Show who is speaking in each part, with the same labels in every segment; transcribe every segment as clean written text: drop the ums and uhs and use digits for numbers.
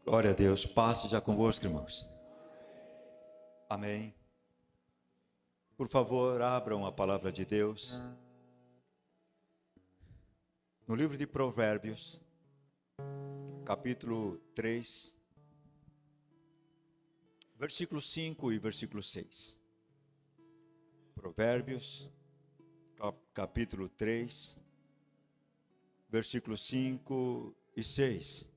Speaker 1: Glória a Deus. Passe já convosco, irmãos. Amém. Por favor, abram a palavra de Deus no livro de Provérbios, capítulo 3, versículo 5 e versículo 6. Provérbios, capítulo 3, versículos 5 e 6.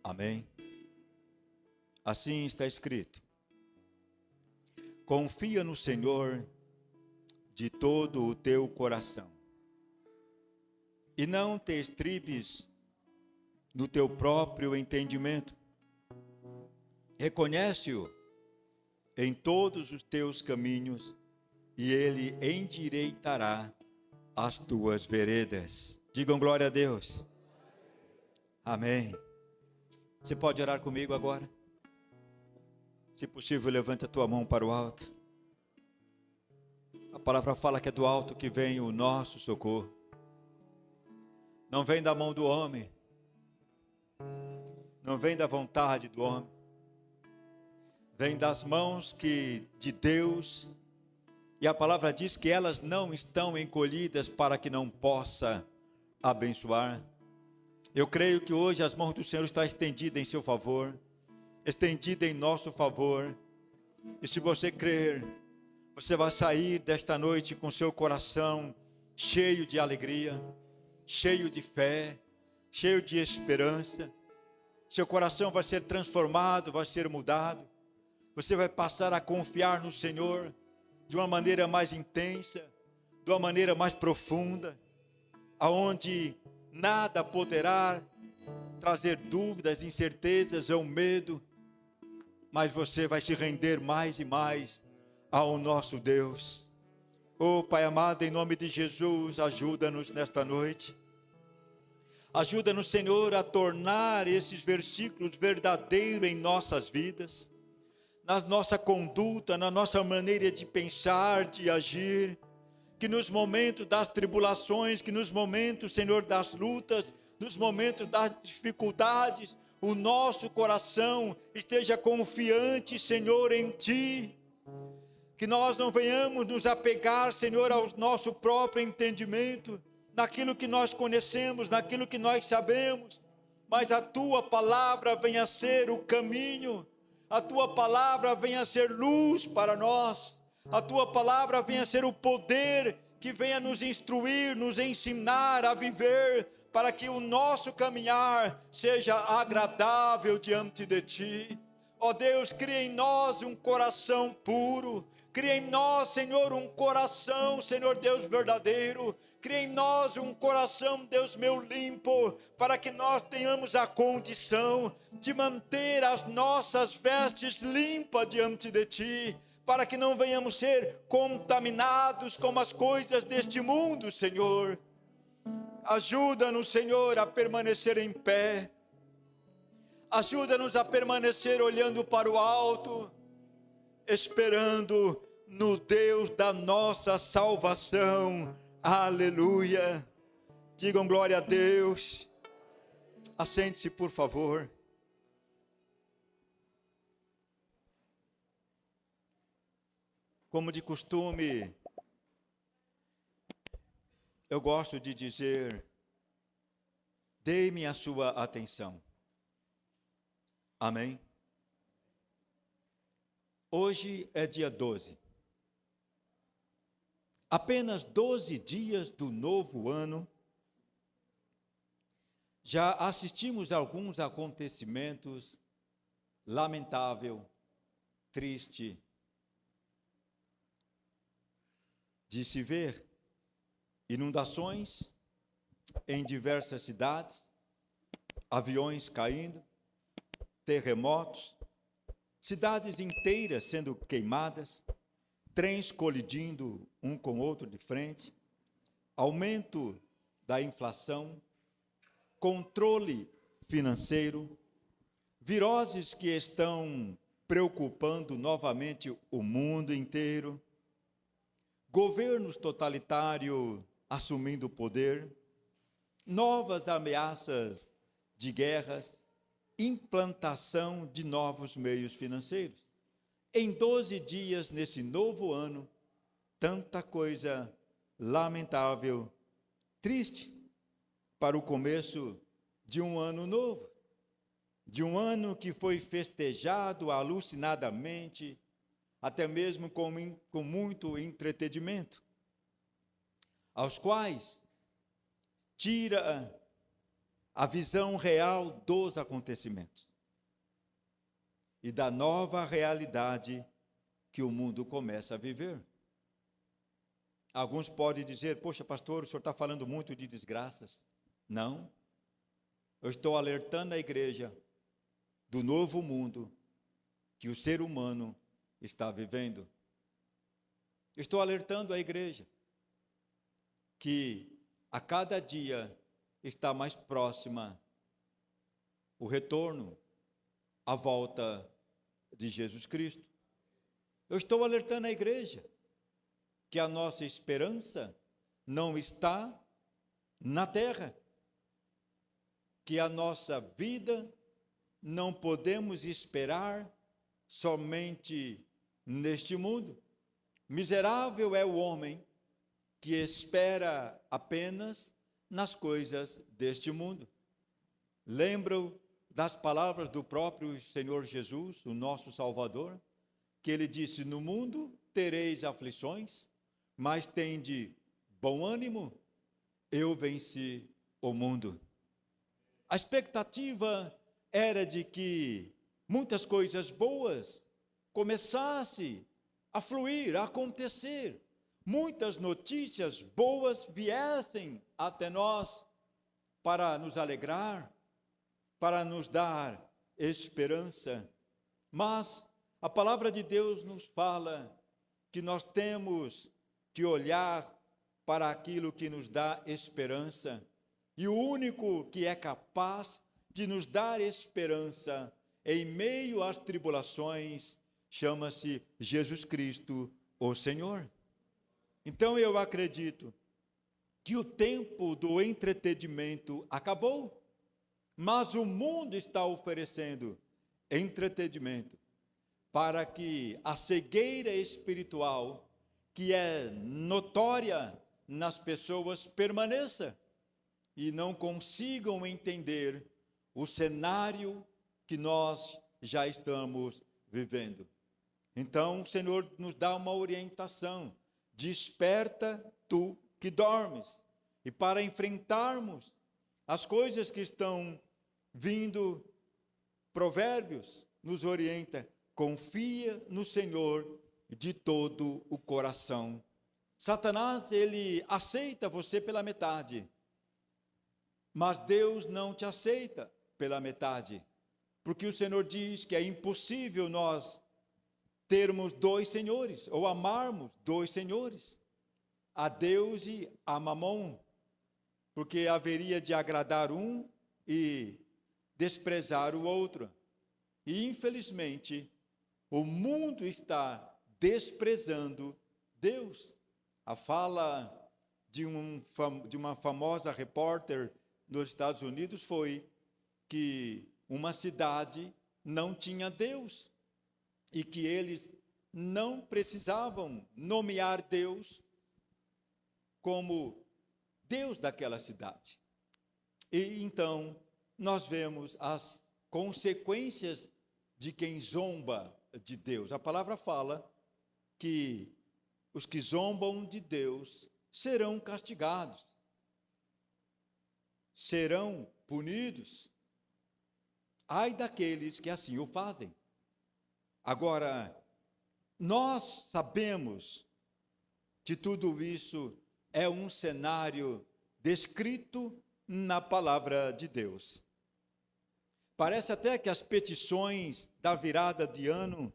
Speaker 1: Amém. Assim está escrito: confia no Senhor de todo o teu coração, e não te estribes no teu próprio entendimento. Reconhece-o em todos os teus caminhos, e ele endireitará as tuas veredas. Digam glória a Deus. Amém. Você pode orar comigo agora? Se possível, levante a tua mão para o alto. A palavra fala que é do alto que vem o nosso socorro. Não vem da mão do homem. Não vem da vontade do homem. Vem das mãos de Deus. E a palavra diz que elas não estão encolhidas para que não possa abençoar. Eu creio que hoje as mãos do Senhor estão estendidas em seu favor, estendida em nosso favor. E se você crer, você vai sair desta noite com seu coração cheio de alegria, cheio de fé, cheio de esperança. Seu coração vai ser transformado, vai ser mudado. Você vai passar a confiar no Senhor de uma maneira mais intensa, de uma maneira mais profunda, aonde nada poderá trazer dúvidas, incertezas ou medo, mas você vai se render mais e mais ao nosso Deus. Oh Pai amado, em nome de Jesus, ajuda-nos nesta noite. Ajuda-nos, Senhor, a tornar esses versículos verdadeiros em nossas vidas, na nossa conduta, na nossa maneira de pensar, de agir. Que nos momentos das tribulações, que nos momentos, Senhor, das lutas, nos momentos das dificuldades, o nosso coração esteja confiante, Senhor, em Ti. Que nós não venhamos nos apegar, Senhor, ao nosso próprio entendimento, naquilo que nós conhecemos, naquilo que nós sabemos, mas a Tua palavra venha ser o caminho, a Tua palavra venha ser luz para nós, a Tua palavra venha ser o poder que venha nos instruir, nos ensinar a viver, para que o nosso caminhar seja agradável diante de Ti. Ó Deus, cria em nós um coração puro, cria em nós, Senhor, um coração, Senhor Deus verdadeiro, cria em nós um coração, Deus meu, limpo, para que nós tenhamos a condição de manter as nossas vestes limpas diante de Ti, para que não venhamos ser contaminados com as coisas deste mundo, Senhor. Ajuda-nos, Senhor, a permanecer em pé. Ajuda-nos a permanecer olhando para o alto, esperando no Deus da nossa salvação. Aleluia. Digam glória a Deus. Assente-se, por favor. Como de costume, eu gosto de dizer: dê-me a sua atenção. Amém? Hoje é dia 12. Apenas 12 dias do novo ano. Já assistimos a alguns acontecimentos lamentáveis, tristes, de se ver inundações em diversas cidades, aviões caindo, terremotos, cidades inteiras sendo queimadas, trens colidindo um com o outro de frente, aumento da inflação, controle financeiro, viroses que estão preocupando novamente o mundo inteiro, governos totalitários assumindo o poder, novas ameaças de guerras, implantação de novos meios financeiros. Em 12 dias, nesse novo ano, tanta coisa lamentável, triste, para o começo de um ano novo, de um ano que foi festejado alucinadamente, até mesmo com muito entretenimento, aos quais tira a visão real dos acontecimentos e da nova realidade que o mundo começa a viver. Alguns podem dizer: poxa, pastor, o senhor está falando muito de desgraças. Não, eu estou alertando a igreja do novo mundo que o ser humano está vivendo. Estou alertando a igreja que a cada dia está mais próxima o retorno, a volta de Jesus Cristo. Eu estou alertando a igreja que a nossa esperança não está na terra, que a nossa vida não podemos esperar somente neste mundo. Miserável é o homem que espera apenas nas coisas deste mundo. Lembro das palavras do próprio Senhor Jesus, o nosso Salvador, que ele disse: no mundo tereis aflições, mas tende bom ânimo, eu venci o mundo. A expectativa era de que muitas coisas boas começassem a fluir, a acontecer, muitas notícias boas viessem até nós para nos alegrar, para nos dar esperança. Mas a palavra de Deus nos fala que nós temos que olhar para aquilo que nos dá esperança. E o único que é capaz de nos dar esperança em meio às tribulações chama-se Jesus Cristo, o Senhor. Então eu acredito que o tempo do entretenimento acabou, mas o mundo está oferecendo entretenimento para que a cegueira espiritual, que é notória nas pessoas, permaneça e não consigam entender o cenário que nós já estamos vivendo. Então o Senhor nos dá uma orientação: desperta tu que dormes. E para enfrentarmos as coisas que estão vindo, Provérbios nos orienta: confia no Senhor de todo o coração. Satanás, ele aceita você pela metade, mas Deus não te aceita pela metade, porque o Senhor diz que é impossível nós termos dois senhores, ou amarmos dois senhores, a Deus e a Mamon, porque haveria de agradar um e desprezar o outro. E infelizmente, o mundo está desprezando Deus. A fala de uma famosa repórter nos Estados Unidos foi que uma cidade não tinha Deus e que eles não precisavam nomear Deus como Deus daquela cidade. E então nós vemos as consequências de quem zomba de Deus. A palavra fala que os que zombam de Deus serão castigados, serão punidos. Ai daqueles que assim o fazem. Agora, nós sabemos que tudo isso é um cenário descrito na palavra de Deus. Parece até que as petições da virada de ano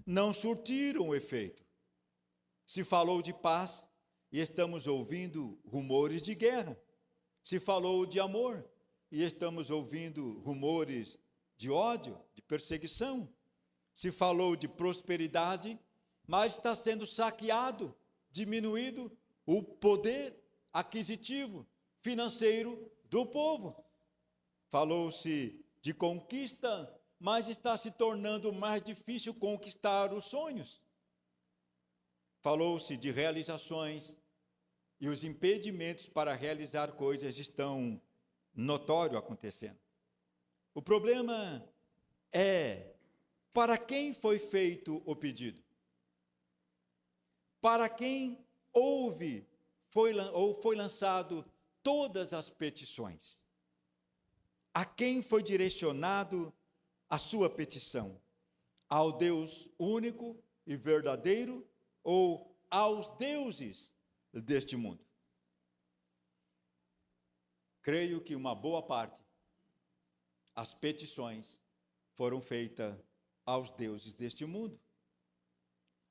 Speaker 1: não surtiram efeito. Se falou de paz e estamos ouvindo rumores de guerra. Se falou de amor e estamos ouvindo rumores de ódio, de perseguição. Se falou de prosperidade, mas está sendo saqueado, diminuído o poder aquisitivo, financeiro do povo. Falou-se de conquista, mas está se tornando mais difícil conquistar os sonhos. Falou-se de realizações, e os impedimentos para realizar coisas estão notórios acontecendo. O problema é, para quem foi feito o pedido? Para quem foi lançado todas as petições? A quem foi direcionado a sua petição? Ao Deus único e verdadeiro ou aos deuses deste mundo? Creio que uma boa parte, as petições foram feitas aos deuses deste mundo,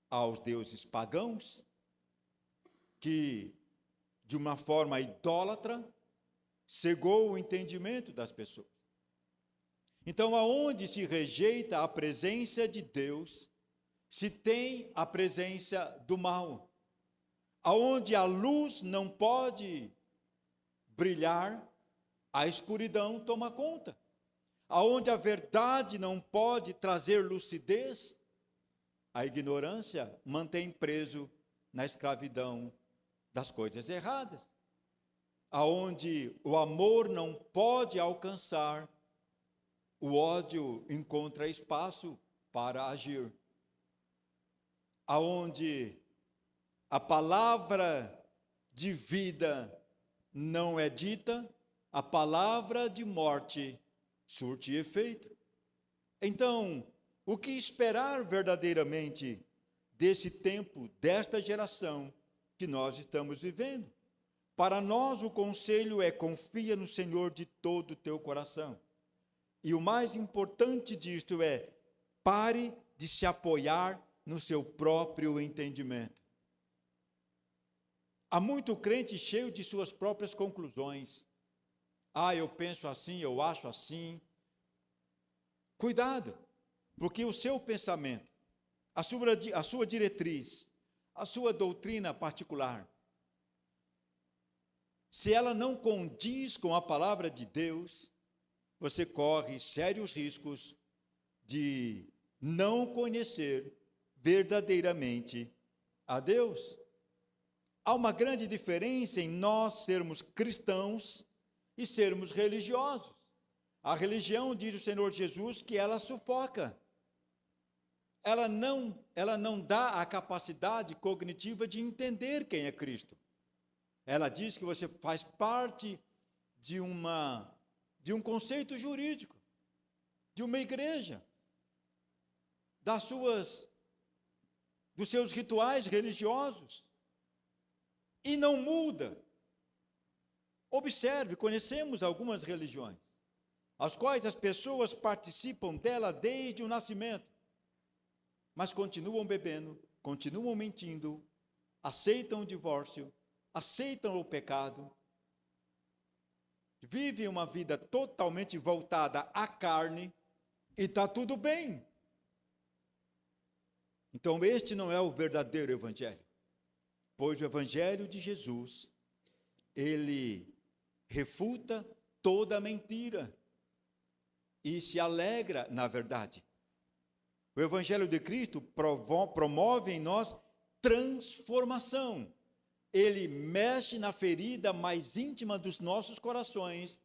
Speaker 1: aos deuses pagãos, que de uma forma idólatra cegou o entendimento das pessoas. Então, aonde se rejeita a presença de Deus, se tem a presença do mal. Aonde a luz não pode brilhar, a escuridão toma conta. Aonde a verdade não pode trazer lucidez, a ignorância mantém preso na escravidão das coisas erradas. Aonde o amor não pode alcançar, o ódio encontra espaço para agir. Aonde a palavra de vida não é dita, a palavra de morte surte efeito. Então, o que esperar verdadeiramente desse tempo, desta geração que nós estamos vivendo? Para nós o conselho é: confia no Senhor de todo o teu coração. E o mais importante disto é: pare de se apoiar no seu próprio entendimento. Há muito crente cheio de suas próprias conclusões. Eu penso assim, eu acho assim. Cuidado, porque o seu pensamento, a sua diretriz, a sua doutrina particular, se ela não condiz com a palavra de Deus, você corre sérios riscos de não conhecer verdadeiramente a Deus. Há uma grande diferença em nós sermos cristãos e sermos religiosos. A religião, diz o Senhor Jesus, que ela sufoca. Ela não dá a capacidade cognitiva de entender quem é Cristo. Ela diz que você faz parte de um conceito jurídico, de uma igreja, dos seus rituais religiosos, e não muda. Observe, conhecemos algumas religiões, as quais as pessoas participam dela desde o nascimento, mas continuam bebendo, continuam mentindo, aceitam o divórcio, aceitam o pecado, vivem uma vida totalmente voltada à carne, e está tudo bem. Então este não é o verdadeiro evangelho, pois o evangelho de Jesus, ele refuta toda mentira e se alegra na verdade. O evangelho de Cristo promove em nós transformação. Ele mexe na ferida mais íntima dos nossos corações,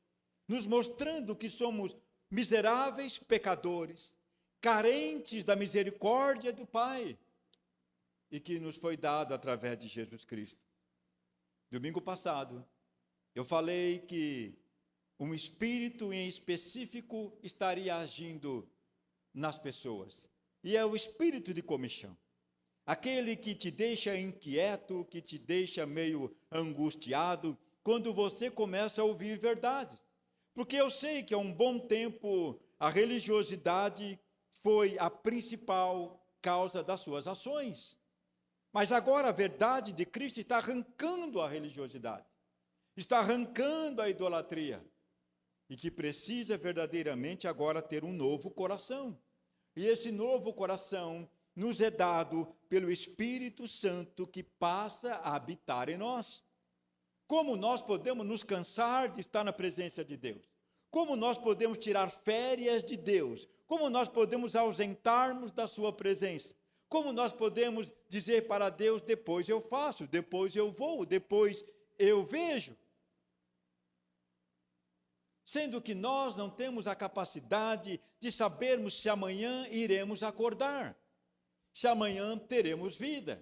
Speaker 1: nos mostrando que somos miseráveis pecadores, carentes da misericórdia do Pai, e que nos foi dado através de Jesus Cristo. Domingo passado, eu falei que um espírito em específico estaria agindo nas pessoas, e é o espírito de comichão. Aquele que te deixa inquieto, que te deixa meio angustiado, quando você começa a ouvir verdades. Porque eu sei que há um bom tempo a religiosidade foi a principal causa das suas ações. Mas agora a verdade de Cristo está arrancando a religiosidade, está arrancando a idolatria, e que precisa verdadeiramente agora ter um novo coração. E esse novo coração nos é dado pelo Espírito Santo que passa a habitar em nós. Como nós podemos nos cansar de estar na presença de Deus? Como nós podemos tirar férias de Deus? Como nós podemos ausentarmos da sua presença? Como nós podemos dizer para Deus, depois eu faço, depois eu vou, depois eu vejo? Sendo que nós não temos a capacidade de sabermos se amanhã iremos acordar, se amanhã teremos vida.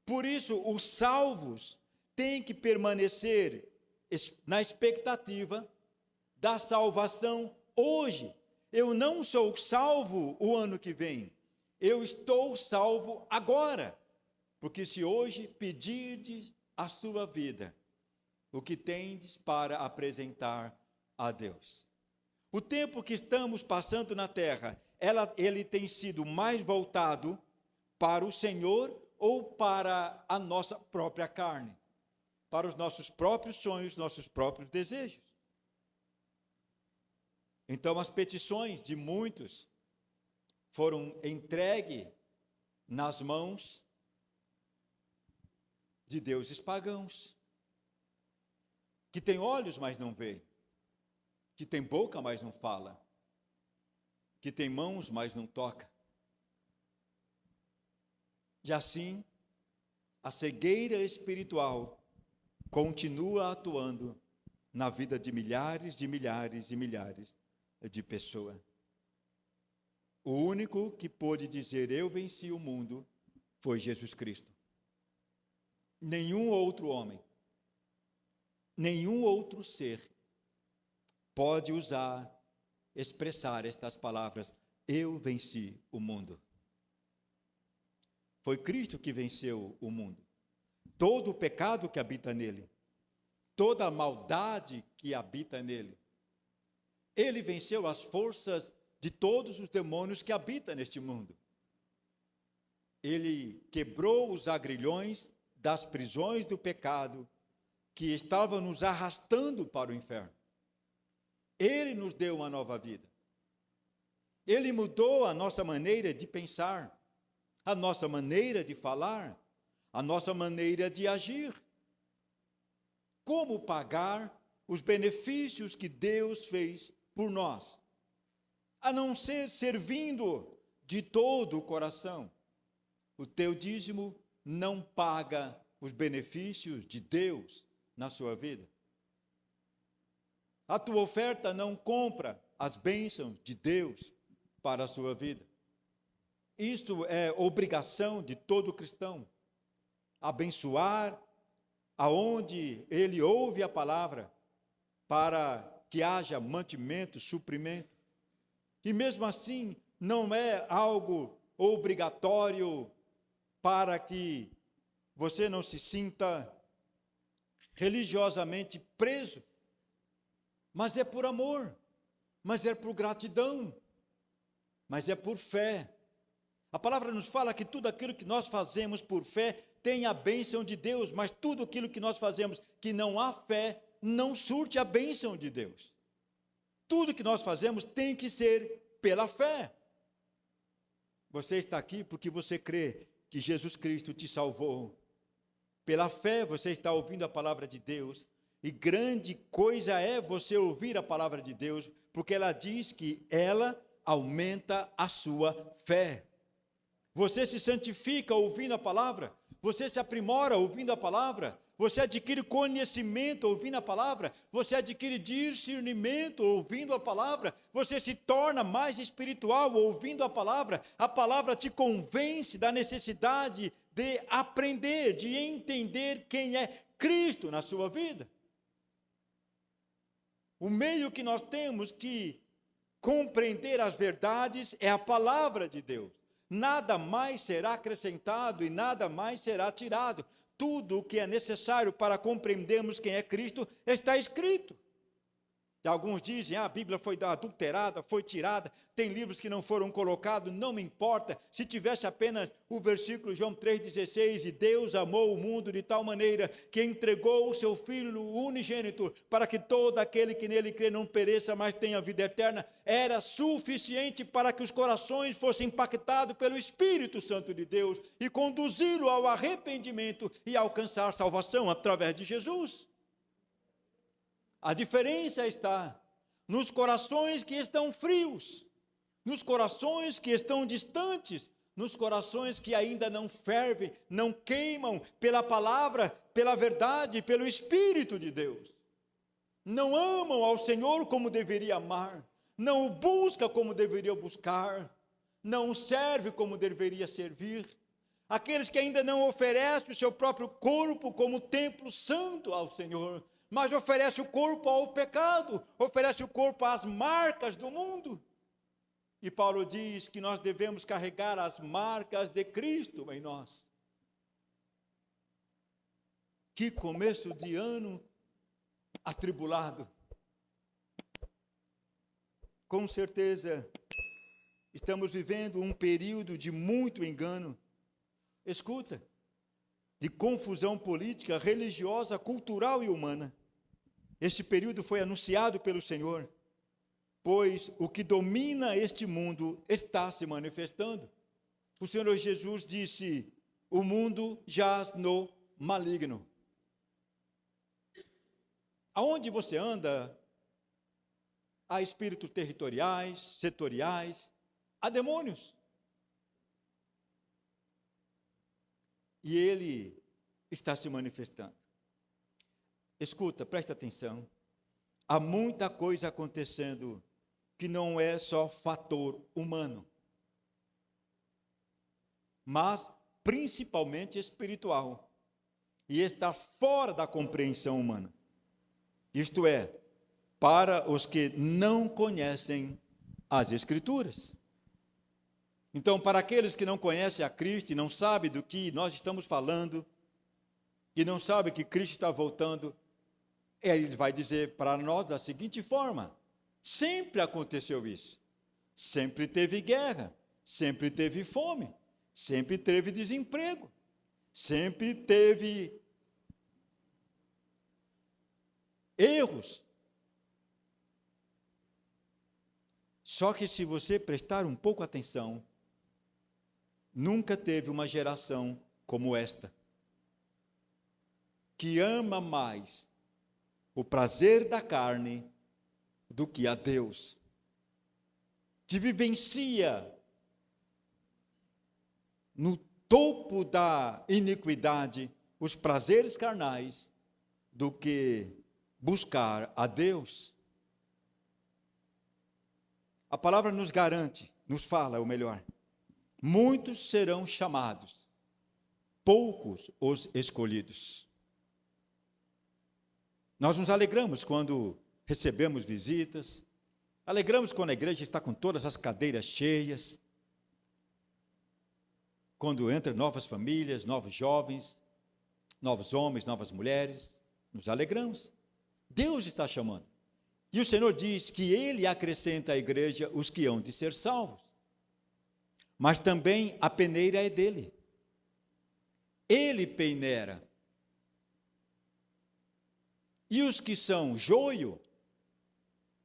Speaker 1: Por isso, os salvos têm que permanecer na expectativa da salvação hoje. Eu não sou salvo o ano que vem, eu estou salvo agora, porque se hoje pedirdes a sua vida, o que tendes para apresentar a Deus. O tempo que estamos passando na terra, ele tem sido mais voltado para o Senhor ou para a nossa própria carne, para os nossos próprios sonhos, nossos próprios desejos. Então, as petições de muitos foram entregues nas mãos de deuses pagãos, que tem olhos, mas não vê, que tem boca, mas não fala, que tem mãos, mas não toca. E assim, a cegueira espiritual continua atuando na vida de milhares de pessoas. O único que pôde dizer, eu venci o mundo, foi Jesus Cristo. Nenhum outro homem, nenhum outro ser pode expressar estas palavras, eu venci o mundo. Foi Cristo que venceu o mundo. Todo o pecado que habita nele, toda a maldade que habita nele. Ele venceu as forças de todos os demônios que habitam neste mundo. Ele quebrou os agrilhões das prisões do pecado que estavam nos arrastando para o inferno. Ele nos deu uma nova vida. Ele mudou a nossa maneira de pensar, a nossa maneira de falar, a nossa maneira de agir. Como pagar os benefícios que Deus fez por nós? A não ser servindo de todo o coração. O teu dízimo não paga os benefícios de Deus na sua vida. A tua oferta não compra as bênçãos de Deus para a sua vida. Isto é obrigação de todo cristão. Abençoar aonde ele ouve a palavra, para que haja mantimento, suprimento. E mesmo assim, não é algo obrigatório para que você não se sinta religiosamente preso, mas é por amor, mas é por gratidão, mas é por fé. A palavra nos fala que tudo aquilo que nós fazemos por fé tem a bênção de Deus, mas tudo aquilo que nós fazemos que não há fé, não surte a bênção de Deus. Tudo que nós fazemos tem que ser pela fé. Você está aqui porque você crê que Jesus Cristo te salvou. Pela fé você está ouvindo a palavra de Deus, e grande coisa é você ouvir a palavra de Deus, porque ela diz que ela aumenta a sua fé. Você se santifica ouvindo a palavra, você se aprimora ouvindo a palavra, você adquire conhecimento ouvindo a palavra, você adquire discernimento ouvindo a palavra, você se torna mais espiritual ouvindo a palavra te convence da necessidade de aprender, de entender quem é Cristo na sua vida. O meio que nós temos que compreender as verdades é a palavra de Deus. Nada mais será acrescentado e nada mais será tirado. Tudo o que é necessário para compreendermos quem é Cristo está escrito. E alguns dizem, a Bíblia foi adulterada, foi tirada, tem livros que não foram colocados, não me importa. Se tivesse apenas o versículo João 3,16, e Deus amou o mundo de tal maneira que entregou o seu Filho unigênito para que todo aquele que nele crê não pereça, mas tenha vida eterna, era suficiente para que os corações fossem impactados pelo Espírito Santo de Deus e conduzi-lo ao arrependimento e alcançar salvação através de Jesus. A diferença está nos corações que estão frios, nos corações que estão distantes, nos corações que ainda não fervem, não queimam pela palavra, pela verdade, pelo Espírito de Deus. Não amam ao Senhor como deveria amar, não o busca como deveria buscar, não o serve como deveria servir. Aqueles que ainda não oferecem o seu próprio corpo como templo santo ao Senhor, mas oferece o corpo ao pecado, oferece o corpo às marcas do mundo. E Paulo diz que nós devemos carregar as marcas de Cristo em nós. Que começo de ano atribulado. Com certeza, estamos vivendo um período de muito engano. Escuta, de confusão política, religiosa, cultural e humana. Este período foi anunciado pelo Senhor, pois o que domina este mundo está se manifestando. O Senhor Jesus disse: o mundo jaz no maligno. Aonde você anda, há espíritos territoriais, setoriais, há demônios. E ele está se manifestando. Escuta, presta atenção. Há muita coisa acontecendo que não é só fator humano, mas principalmente espiritual, e está fora da compreensão humana. Isto é, para os que não conhecem as Escrituras. Então, para aqueles que não conhecem a Cristo e não sabem do que nós estamos falando, e não sabem que Cristo está voltando, ele vai dizer para nós da seguinte forma: sempre aconteceu isso, sempre teve guerra, sempre teve fome, sempre teve desemprego, sempre teve erros. Só que se você prestar um pouco atenção, nunca teve uma geração como esta, que ama mais o prazer da carne do que a Deus, que vivencia no topo da iniquidade os prazeres carnais do que buscar a Deus. A palavra nos garante, nos fala, ou melhor, muitos serão chamados, poucos os escolhidos. Nós nos alegramos quando recebemos visitas, alegramos quando a igreja está com todas as cadeiras cheias, quando entram novas famílias, novos jovens, novos homens, novas mulheres, nos alegramos. Deus está chamando. E o Senhor diz que Ele acrescenta à igreja os que hão de ser salvos. Mas também a peneira é dele. Ele peneira. E os que são joio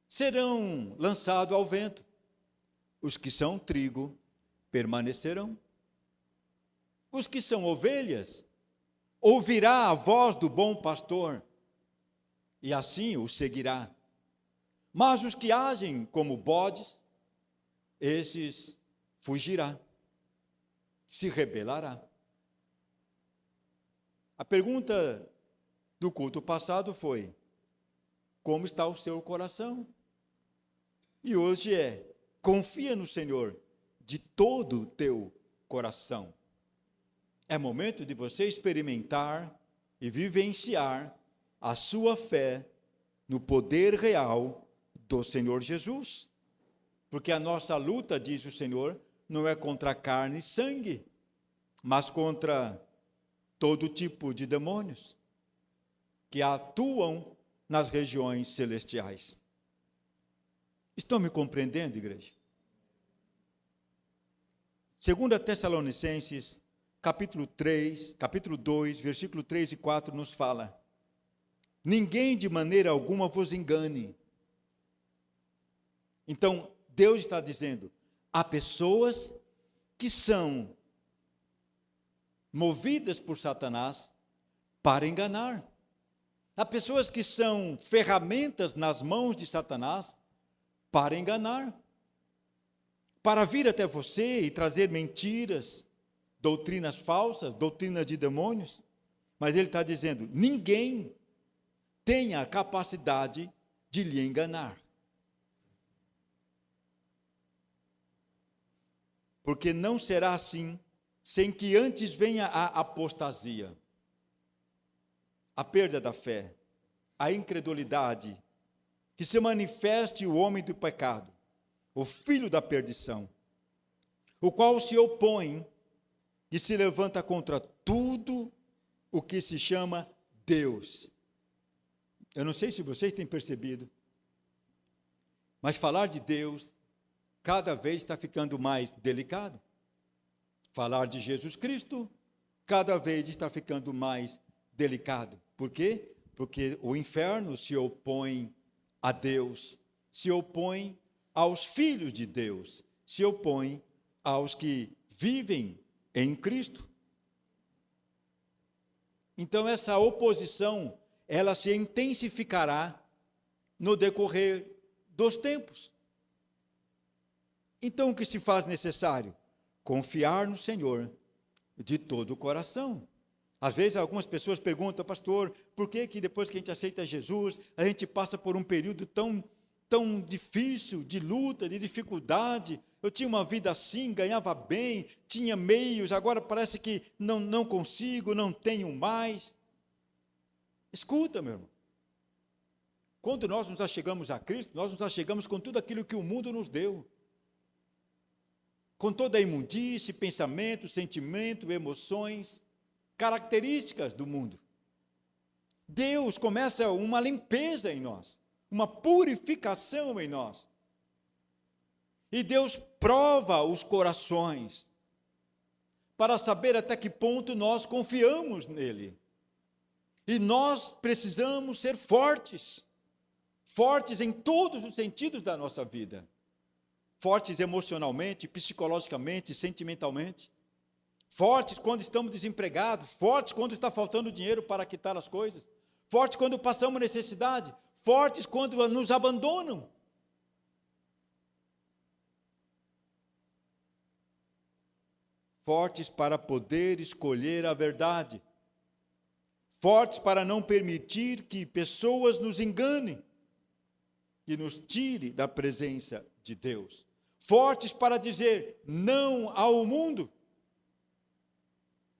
Speaker 1: serão lançados ao vento. Os que são trigo permanecerão. Os que são ovelhas ouvirá a voz do bom pastor e assim o seguirá. Mas os que agem como bodes, esses fugirá, se rebelará. A pergunta do culto passado foi: como está o seu coração? E hoje é: confia no Senhor de todo o teu coração. É momento de você experimentar e vivenciar a sua fé no poder real do Senhor Jesus. Porque a nossa luta, diz o Senhor, não é contra carne e sangue, mas contra todo tipo de demônios que atuam nas regiões celestiais. Estão me compreendendo, igreja? 2 Tessalonicenses, capítulo 2, versículo 3 e 4, nos fala: ninguém de maneira alguma vos engane. Então, Deus está dizendo, há pessoas que são movidas por Satanás para enganar. Há pessoas que são ferramentas nas mãos de Satanás para enganar, para vir até você e trazer mentiras, doutrinas falsas, doutrinas de demônios. Mas ele está dizendo: ninguém tem a capacidade de lhe enganar. Porque não será assim, sem que antes venha a apostasia, a perda da fé, a incredulidade, que se manifeste o homem do pecado, o filho da perdição, o qual se opõe e se levanta contra tudo o que se chama Deus. Eu não sei se vocês têm percebido, mas falar de Deus cada vez está ficando mais delicado. Falar de Jesus Cristo cada vez está ficando mais delicado. Por quê? Porque o inferno se opõe a Deus, se opõe aos filhos de Deus, se opõe aos que vivem em Cristo. Então essa oposição, ela se intensificará no decorrer dos tempos. Então o que se faz necessário? Confiar no Senhor de todo o coração. Às vezes algumas pessoas perguntam: pastor, por que depois que a gente aceita Jesus, a gente passa por um período tão difícil, de luta, de dificuldade? Eu tinha uma vida assim, ganhava bem, tinha meios, agora parece que não consigo, não tenho mais. Escuta, meu irmão. Quando nós nos achegamos a Cristo, nós nos achegamos com tudo aquilo que o mundo nos deu. Com toda a imundície, pensamento, sentimento, emoções, características do mundo. Deus começa uma limpeza em nós, uma purificação em nós. E Deus prova os corações para saber até que ponto nós confiamos nele. E nós precisamos ser fortes, fortes em todos os sentidos da nossa vida. Fortes emocionalmente, psicologicamente, sentimentalmente. Fortes quando estamos desempregados, fortes quando está faltando dinheiro para quitar as coisas. Fortes quando passamos necessidade, fortes quando nos abandonam. Fortes para poder escolher a verdade. Fortes para não permitir que pessoas nos enganem e nos tire da presença de Deus. Fortes para dizer não ao mundo.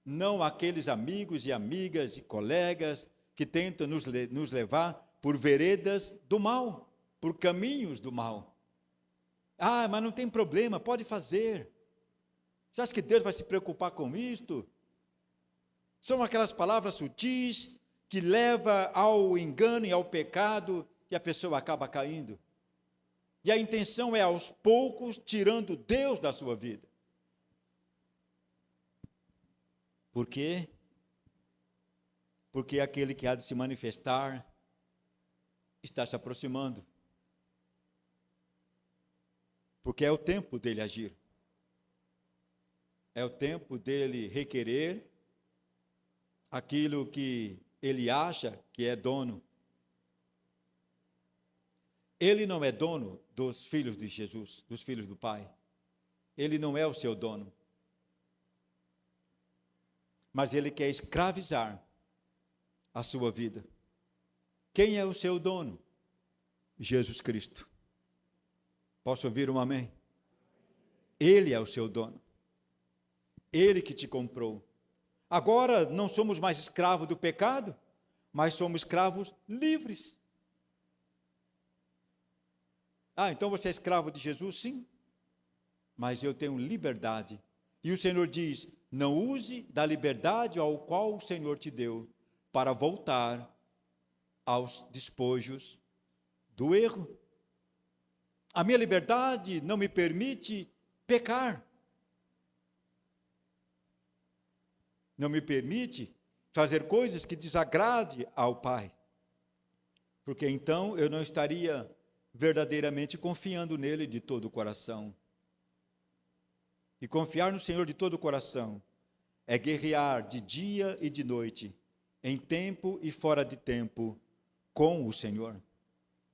Speaker 1: Não àqueles amigos e amigas e colegas que tentam nos levar por veredas do mal, por caminhos do mal. Ah, mas não tem problema, pode fazer. Você acha que Deus vai se preocupar com isto? São aquelas palavras sutis que levam ao engano e ao pecado e a pessoa acaba caindo. E a intenção é aos poucos tirando Deus da sua vida. Por quê? Porque aquele que há de se manifestar está se aproximando. Porque é o tempo dele agir. É o tempo dele requerer aquilo que ele acha que é dono. Ele não é dono dos filhos de Jesus, dos filhos do Pai. Ele não é o seu dono. Mas ele quer escravizar a sua vida. Quem é o seu dono? Jesus Cristo. Posso ouvir um amém? Ele é o seu dono. Ele que te comprou. Agora não somos mais escravos do pecado, mas somos escravos livres. Ah, então você é escravo de Jesus? Sim. Mas eu tenho liberdade. E o Senhor diz: não use da liberdade ao qual o Senhor te deu para voltar aos despojos do erro. A minha liberdade não me permite pecar. Não me permite fazer coisas que desagrade ao Pai. Porque então eu não estaria verdadeiramente confiando nele de todo o coração. E confiar no Senhor de todo o coração é guerrear de dia e de noite, em tempo e fora de tempo, com o Senhor.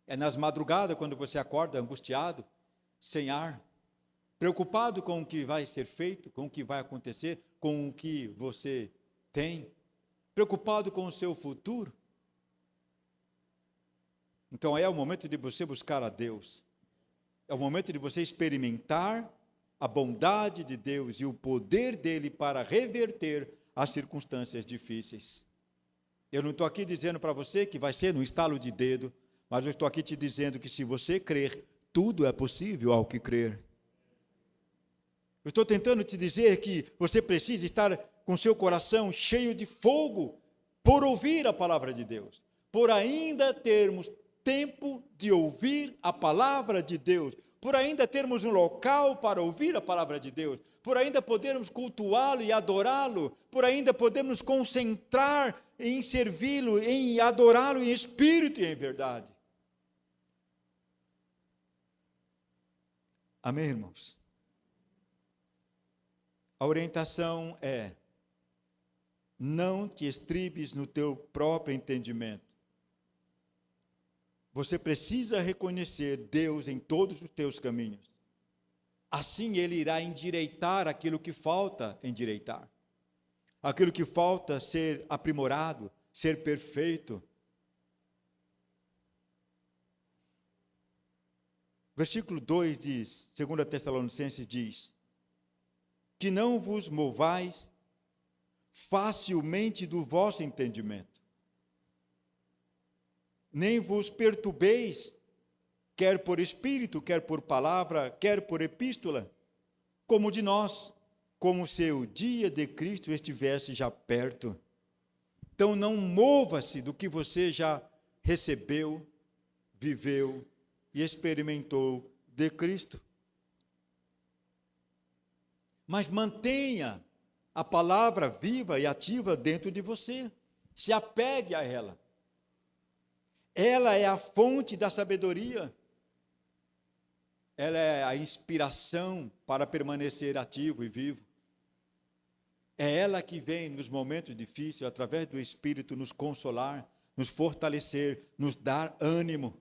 Speaker 1: É nas madrugadas, quando você acorda angustiado, sem ar, preocupado com o que vai ser feito, com o que vai acontecer, com o que você tem, preocupado com o seu futuro. Então é o momento de você buscar a Deus. É o momento de você experimentar a bondade de Deus e o poder dele para reverter as circunstâncias difíceis. Eu não estou aqui dizendo para você que vai ser no estalo de dedo, mas eu estou aqui te dizendo que se você crer, tudo é possível ao que crer. Eu estou tentando te dizer que você precisa estar com seu coração cheio de fogo por ouvir a palavra de Deus, por ainda termos tempo de ouvir a palavra de Deus, por ainda termos um local para ouvir a palavra de Deus, por ainda podermos cultuá-lo e adorá-lo, por ainda podermos concentrar em servi-lo, em adorá-lo em espírito e em verdade. Amém, irmãos? A orientação é: não te estribes no teu próprio entendimento. Você precisa reconhecer Deus em todos os teus caminhos. Assim Ele irá endireitar aquilo que falta endireitar. Aquilo que falta ser aprimorado, ser perfeito. Versículo 2 diz, 2 Tessalonicenses diz, que não vos movais facilmente do vosso entendimento, nem vos perturbeis, quer por espírito, quer por palavra, quer por epístola, como de nós, como se o dia de Cristo estivesse já perto. Então não mova-se do que você já recebeu, viveu e experimentou de Cristo. Mas mantenha a palavra viva e ativa dentro de você. Se apegue a ela. Ela é a fonte da sabedoria. Ela é a inspiração para permanecer ativo e vivo. É ela que vem nos momentos difíceis, através do Espírito, nos consolar, nos fortalecer, nos dar ânimo.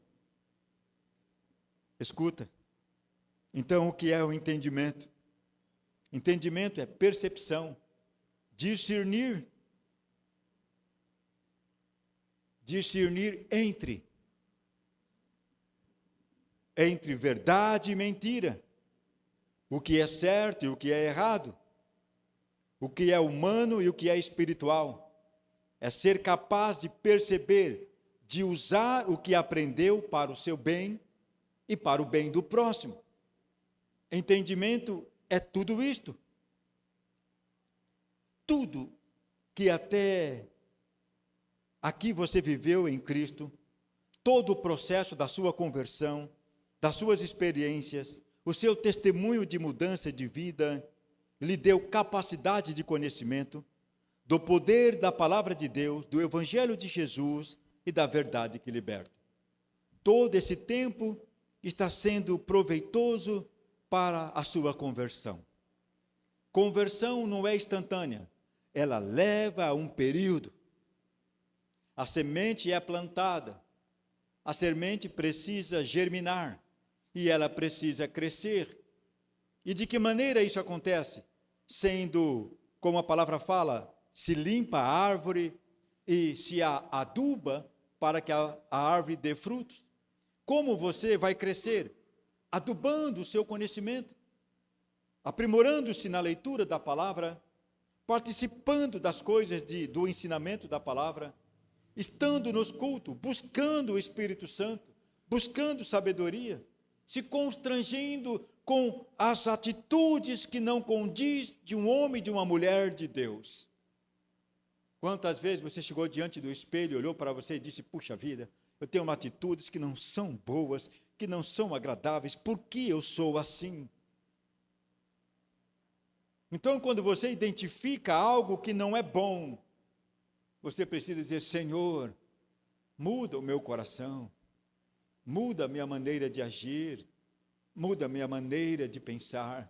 Speaker 1: Escuta. Então, o que é o entendimento? Entendimento é percepção, discernir entre verdade e mentira, o que é certo e o que é errado, o que é humano e o que é espiritual. É ser capaz de perceber, de usar o que aprendeu para o seu bem e para o bem do próximo. Entendimento é tudo isto. Tudo que até aqui você viveu em Cristo, todo o processo da sua conversão, das suas experiências, o seu testemunho de mudança de vida, lhe deu capacidade de conhecimento do poder da palavra de Deus, do Evangelho de Jesus e da verdade que liberta. Todo esse tempo está sendo proveitoso para a sua conversão. Conversão não é instantânea, ela leva a um período. A semente é plantada, a semente precisa germinar e ela precisa crescer. E de que maneira isso acontece? Sendo, como a palavra fala, se limpa a árvore e se aduba para que a árvore dê frutos. Como você vai crescer? Adubando o seu conhecimento, aprimorando-se na leitura da palavra, participando das coisas do ensinamento da palavra, estando nos cultos, buscando o Espírito Santo, buscando sabedoria, se constrangendo com as atitudes que não condiz de um homem e de uma mulher de Deus. Quantas vezes você chegou diante do espelho, olhou para você e disse, puxa vida, eu tenho atitudes que não são boas, que não são agradáveis, por que eu sou assim? Então, quando você identifica algo que não é bom, você precisa dizer, Senhor, muda o meu coração, muda a minha maneira de agir, muda a minha maneira de pensar.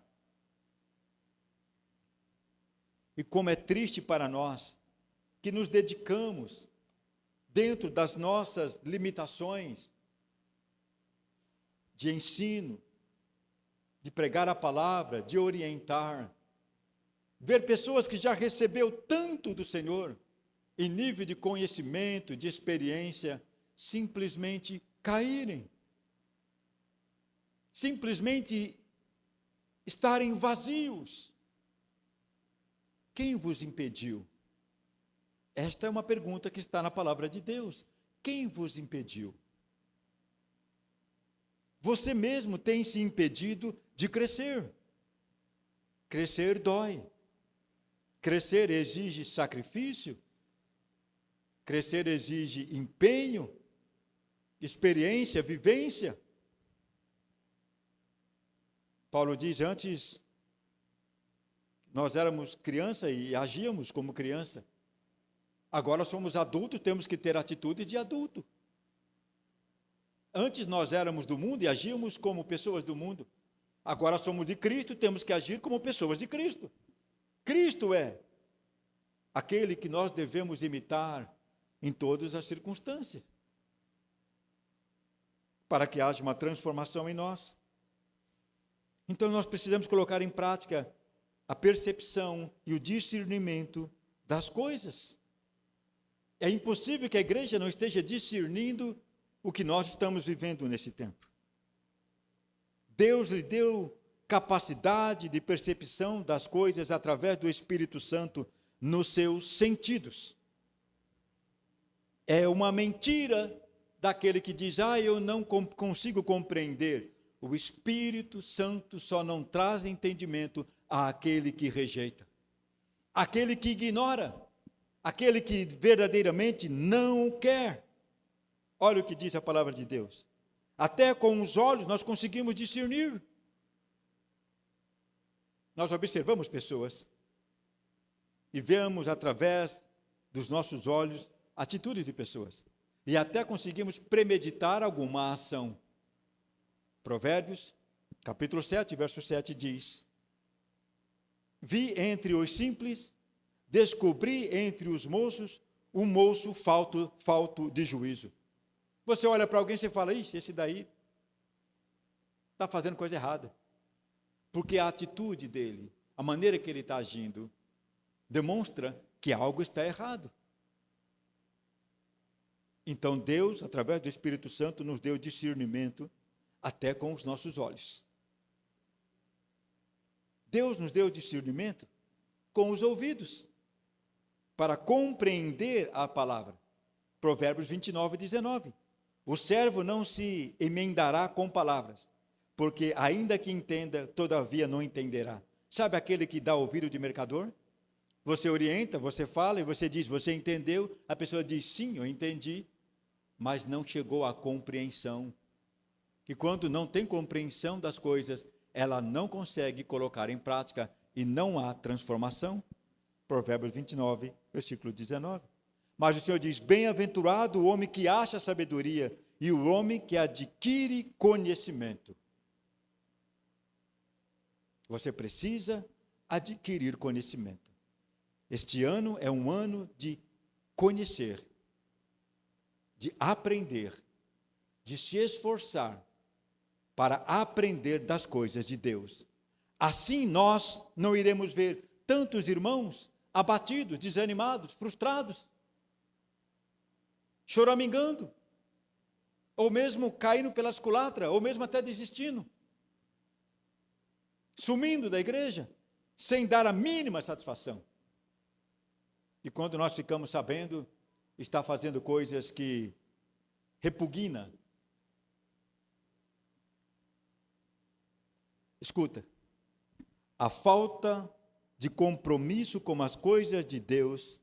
Speaker 1: E como é triste para nós, que nos dedicamos dentro das nossas limitações de ensino, de pregar a palavra, de orientar, ver pessoas que já recebeu tanto do Senhor, em nível de conhecimento, de experiência, simplesmente caírem, simplesmente estarem vazios. Quem vos impediu? Esta é uma pergunta que está na palavra de Deus. Quem vos impediu? Você mesmo tem se impedido de crescer. Crescer dói. Crescer exige sacrifício. Crescer exige empenho, experiência, vivência. Paulo diz, antes nós éramos criança e agíamos como criança. Agora somos adultos, temos que ter atitude de adulto. Antes nós éramos do mundo e agíamos como pessoas do mundo. Agora somos de Cristo, temos que agir como pessoas de Cristo. Cristo é aquele que nós devemos imitar em todas as circunstâncias, para que haja uma transformação em nós. Então nós precisamos colocar em prática a percepção e o discernimento das coisas. É impossível que a igreja não esteja discernindo o que nós estamos vivendo nesse tempo. Deus lhe deu capacidade de percepção das coisas através do Espírito Santo nos seus sentidos. É uma mentira daquele que diz, eu não consigo compreender. O Espírito Santo só não traz entendimento àquele que rejeita, aquele que ignora, aquele que verdadeiramente não quer. Olha o que diz a palavra de Deus. Até com os olhos nós conseguimos discernir. Nós observamos pessoas e vemos através dos nossos olhos atitudes de pessoas. E até conseguimos premeditar alguma ação. Provérbios, capítulo 7, verso 7 diz: vi entre os simples, descobri entre os moços, um moço falto de juízo. Você olha para alguém e você fala, esse daí está fazendo coisa errada. Porque a atitude dele, a maneira que ele está agindo, demonstra que algo está errado. Então Deus, através do Espírito Santo, nos deu discernimento até com os nossos olhos. Deus nos deu discernimento com os ouvidos, para compreender a palavra. Provérbios 29, 19. O servo não se emendará com palavras, porque ainda que entenda, todavia não entenderá. Sabe aquele que dá ouvido de mercador? Você orienta, você fala e você diz, você entendeu? A pessoa diz, sim, eu entendi, mas não chegou à compreensão. E quando não tem compreensão das coisas, ela não consegue colocar em prática e não há transformação. Provérbios 29, versículo 19. Mas o Senhor diz, bem-aventurado o homem que acha sabedoria e o homem que adquire conhecimento. Você precisa adquirir conhecimento. Este ano é um ano de conhecer, de aprender, de se esforçar para aprender das coisas de Deus. Assim nós não iremos ver tantos irmãos abatidos, desanimados, frustrados, choramingando, ou mesmo caindo pelas culatra, ou mesmo até desistindo, sumindo da igreja, sem dar a mínima satisfação. E quando nós ficamos sabendo, está fazendo coisas que repugna. Escuta, a falta de compromisso com as coisas de Deus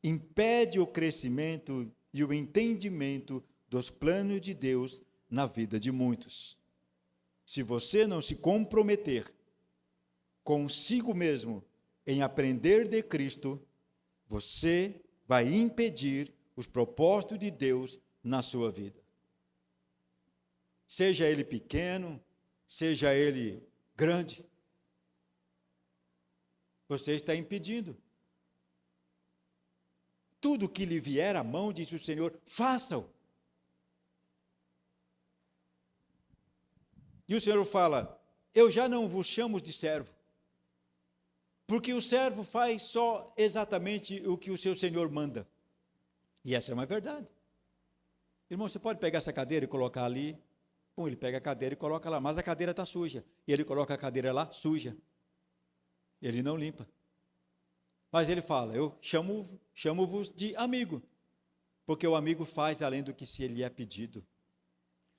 Speaker 1: impede o crescimento e o entendimento dos planos de Deus na vida de muitos. Se você não se comprometer consigo mesmo em aprender de Cristo, você vai impedir os propósitos de Deus na sua vida. Seja ele pequeno, seja ele grande, você está impedindo. tudo que lhe vier à mão, disse o Senhor, faça-o. E o Senhor fala, eu já não vos chamo de servo, porque o servo faz só exatamente o que o seu Senhor manda. E essa é uma verdade. Irmão, você pode pegar essa cadeira e colocar ali, bom, ele pega a cadeira e coloca lá, mas a cadeira está suja, e ele coloca a cadeira lá, suja. Ele não limpa. Mas ele fala, eu chamo-vos de amigo, porque o amigo faz além do que se lhe é pedido.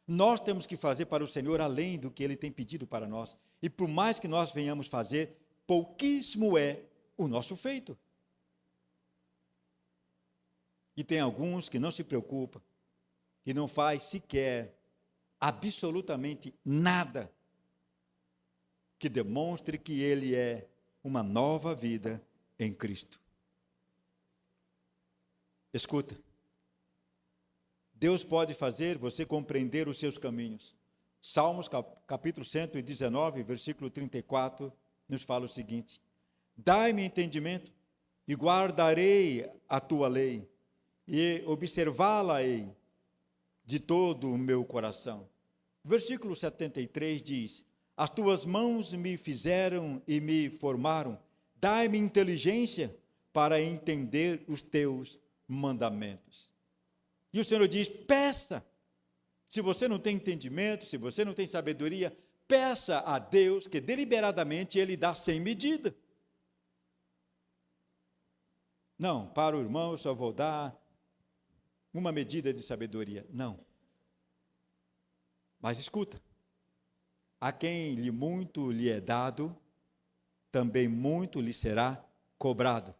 Speaker 1: Nós temos que fazer para o Senhor além do que Ele tem pedido para nós. E por mais que nós venhamos fazer, pouquíssimo é o nosso feito. E tem alguns que não se preocupam, e não faz sequer, absolutamente nada, que demonstre que ele é uma nova vida em Cristo. Escuta. Deus pode fazer você compreender os seus caminhos. Salmos capítulo 119, versículo 34, nos fala o seguinte: dai-me entendimento, e guardarei a tua lei, e observá-la-ei de todo o meu coração. Versículo 73 diz: as tuas mãos me fizeram e me formaram, dai-me inteligência para entender os teus mandamentos. E o Senhor diz, peça. Se você não tem entendimento, se você não tem sabedoria, peça a Deus, que deliberadamente Ele dá sem medida. Não, para o irmão eu só vou dar uma medida de sabedoria. Não. Mas escuta, a quem muito lhe é dado, também muito lhe será cobrado.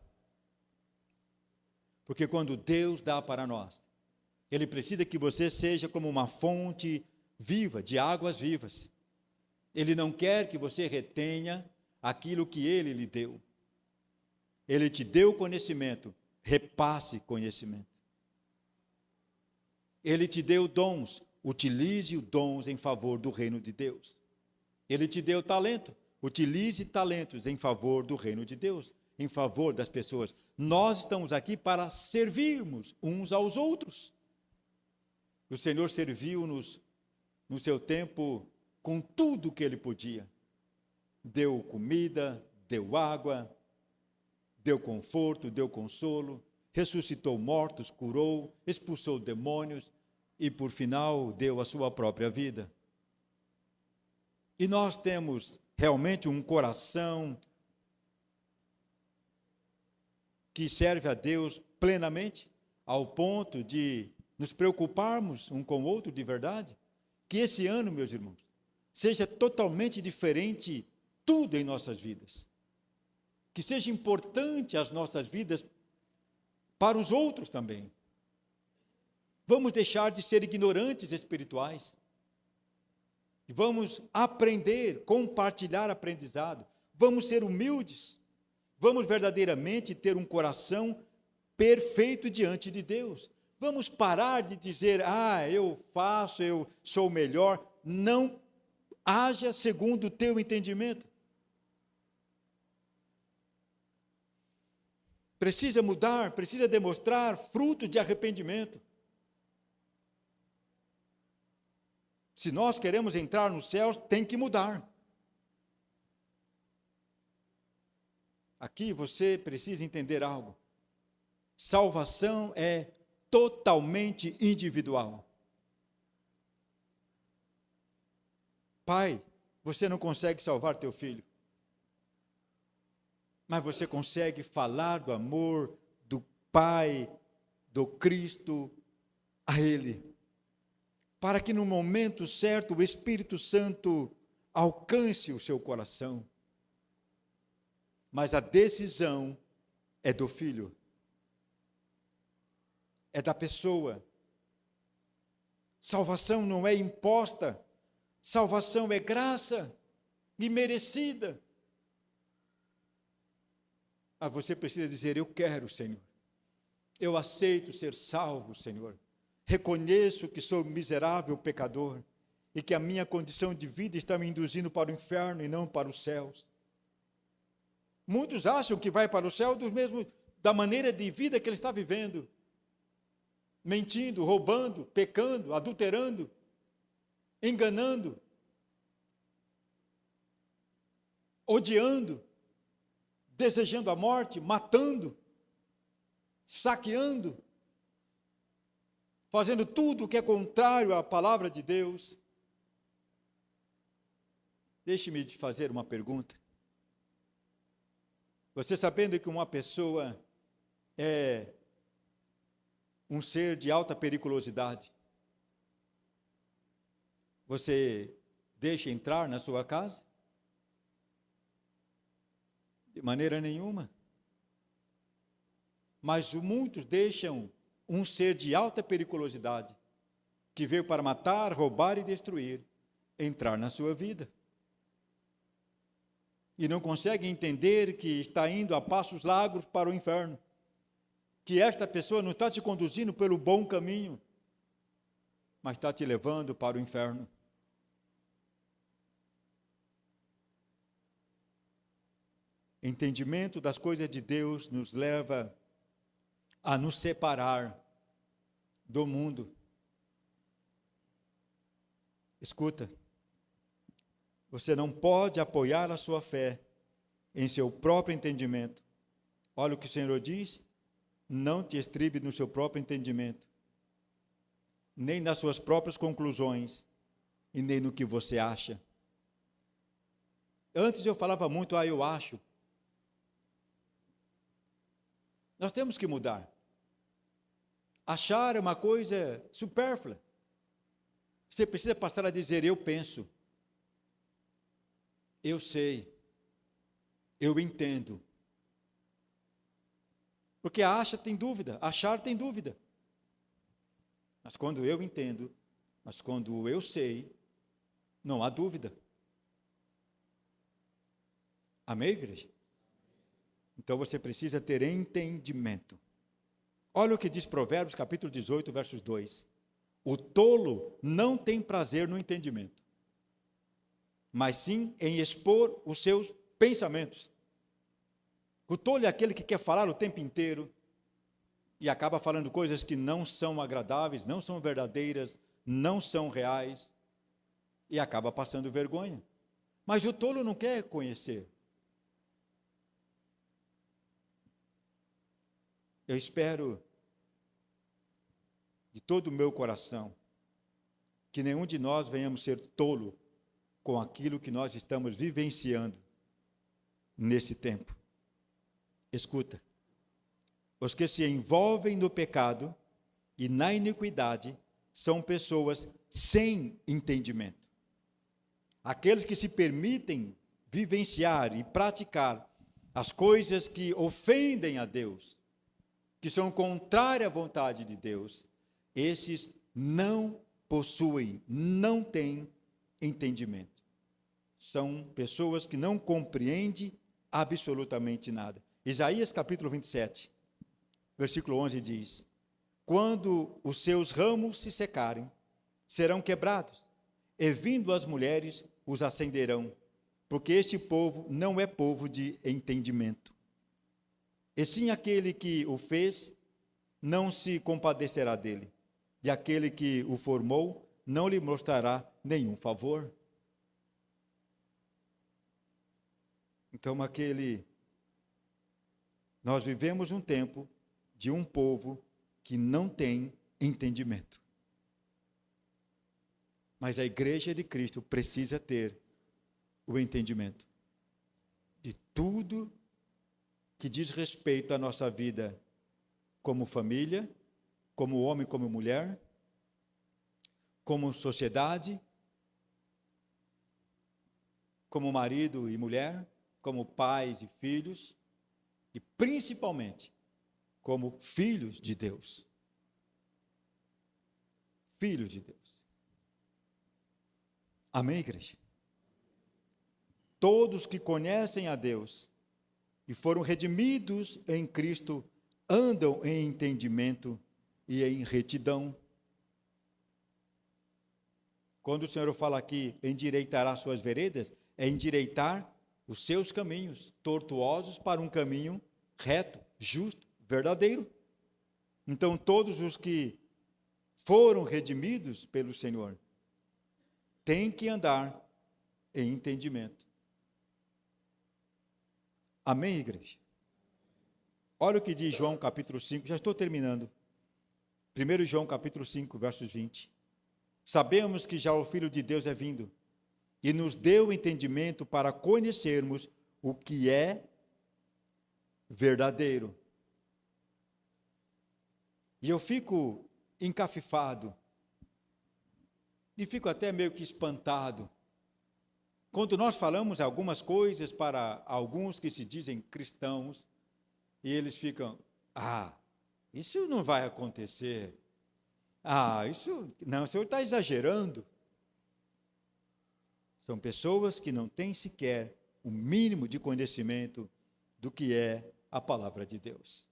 Speaker 1: Porque quando Deus dá para nós, Ele precisa que você seja como uma fonte viva, de águas vivas. Ele não quer que você retenha aquilo que Ele lhe deu. Ele te deu conhecimento, repasse conhecimento. Ele te deu dons, utilize os dons em favor do reino de Deus. Ele te deu talento, utilize talentos em favor do reino de Deus, em favor das pessoas. Nós estamos aqui para servirmos uns aos outros. O Senhor serviu-nos no seu tempo com tudo que Ele podia. Deu comida, deu água, deu conforto, deu consolo, ressuscitou mortos, curou, expulsou demônios e, por final, deu a sua própria vida. E nós temos realmente um coração que serve a Deus plenamente, ao ponto de nos preocuparmos um com o outro de verdade. Que esse ano, meus irmãos, seja totalmente diferente tudo em nossas vidas. Que seja importante as nossas vidas para os outros também. Vamos deixar de ser ignorantes espirituais. E vamos aprender, compartilhar aprendizado. Vamos ser humildes. Vamos verdadeiramente ter um coração perfeito diante de Deus. Vamos parar de dizer, eu faço, eu sou melhor. Não haja segundo o teu entendimento. Precisa mudar, precisa demonstrar frutos de arrependimento. Se nós queremos entrar nos céus, tem que mudar. Aqui você precisa entender algo. Salvação é totalmente individual. Pai, você não consegue salvar teu filho, mas você consegue falar do amor do Pai, do Cristo, a Ele, para que no momento certo o Espírito Santo alcance o seu coração. Mas a decisão é do filho, é da pessoa. Salvação não é imposta, salvação é graça imerecida. Mas você precisa dizer, eu quero, Senhor. Eu aceito ser salvo, Senhor. Reconheço que sou miserável pecador e que a minha condição de vida está me induzindo para o inferno e não para os céus. Muitos acham que vai para o céu da maneira de vida que ele está vivendo, mentindo, roubando, pecando, adulterando, enganando, odiando, desejando a morte, matando, saqueando, fazendo tudo o que é contrário à palavra de Deus. Deixe-me te fazer uma pergunta. Você sabendo que uma pessoa é um ser de alta periculosidade, você deixa entrar na sua casa? De maneira nenhuma. Mas muitos deixam um ser de alta periculosidade, que veio para matar, roubar e destruir, entrar na sua vida. E não conseguem entender que está indo a passos largos para o inferno, que esta pessoa não está te conduzindo pelo bom caminho, mas está te levando para o inferno. Entendimento das coisas de Deus nos leva a nos separar do mundo. Escuta, você não pode apoiar a sua fé em seu próprio entendimento. Olha o que o Senhor diz: não te estribe no seu próprio entendimento, nem nas suas próprias conclusões, e nem no que você acha. Antes eu falava muito, eu acho. Nós temos que mudar. Achar é uma coisa supérflua. Você precisa passar a dizer: eu penso, eu sei, eu entendo. Porque acha tem dúvida, achar tem dúvida. Mas quando eu entendo, mas quando eu sei, não há dúvida. Amém, igreja? Então você precisa ter entendimento. Olha o que diz Provérbios, capítulo 18, versos 2. O tolo não tem prazer no entendimento, mas sim em expor os seus pensamentos. O tolo é aquele que quer falar o tempo inteiro e acaba falando coisas que não são agradáveis, não são verdadeiras, não são reais, e acaba passando vergonha. Mas o tolo não quer conhecer. Eu espero, de todo o meu coração, que nenhum de nós venhamos ser tolo com aquilo que nós estamos vivenciando nesse tempo. Escuta, os que se envolvem no pecado e na iniquidade são pessoas sem entendimento. Aqueles que se permitem vivenciar e praticar as coisas que ofendem a Deus, que são contrárias à vontade de Deus, esses não possuem, não têm entendimento. São pessoas que não compreendem absolutamente nada. Isaías capítulo 27, versículo 11 diz: quando os seus ramos se secarem, serão quebrados, e vindo as mulheres os acenderão, porque este povo não é povo de entendimento. E sim aquele que o fez não se compadecerá dele, e aquele que o formou não lhe mostrará nenhum favor. Então nós vivemos um tempo de um povo que não tem entendimento. Mas a igreja de Cristo precisa ter o entendimento de tudo que diz respeito à nossa vida como família, como homem, como mulher, como sociedade, como marido e mulher, como pais e filhos, e principalmente como filhos de Deus. Filhos de Deus. Amém, igreja? Todos que conhecem a Deus e foram redimidos em Cristo andam em entendimento e em retidão. Quando o Senhor fala aqui, endireitará suas veredas, é endireitar os seus caminhos tortuosos para um caminho reto, justo, verdadeiro. Então, todos os que foram redimidos pelo Senhor têm que andar em entendimento. Amém, igreja? Olha o que diz João capítulo 5, já estou terminando. 1 João capítulo 5, versos 20. Sabemos que já o Filho de Deus é vindo e nos deu entendimento para conhecermos o que é verdadeiro. E eu fico encafifado e fico até meio que espantado quando nós falamos algumas coisas para alguns que se dizem cristãos e eles ficam, isso não vai acontecer. Isso não, o senhor está exagerando. São pessoas que não têm sequer o mínimo de conhecimento do que é a palavra de Deus.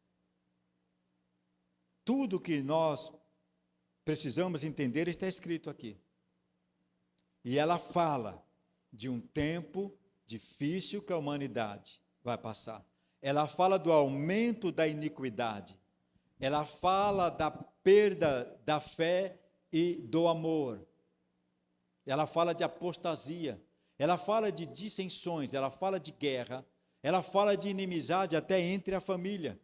Speaker 1: Tudo que nós precisamos entender está escrito aqui. E ela fala de um tempo difícil que a humanidade vai passar. Ela fala do aumento da iniquidade. Ela fala da perda da fé e do amor. Ela fala de apostasia. Ela fala de dissensões. Ela fala de guerra. Ela fala de inimizade até entre a família.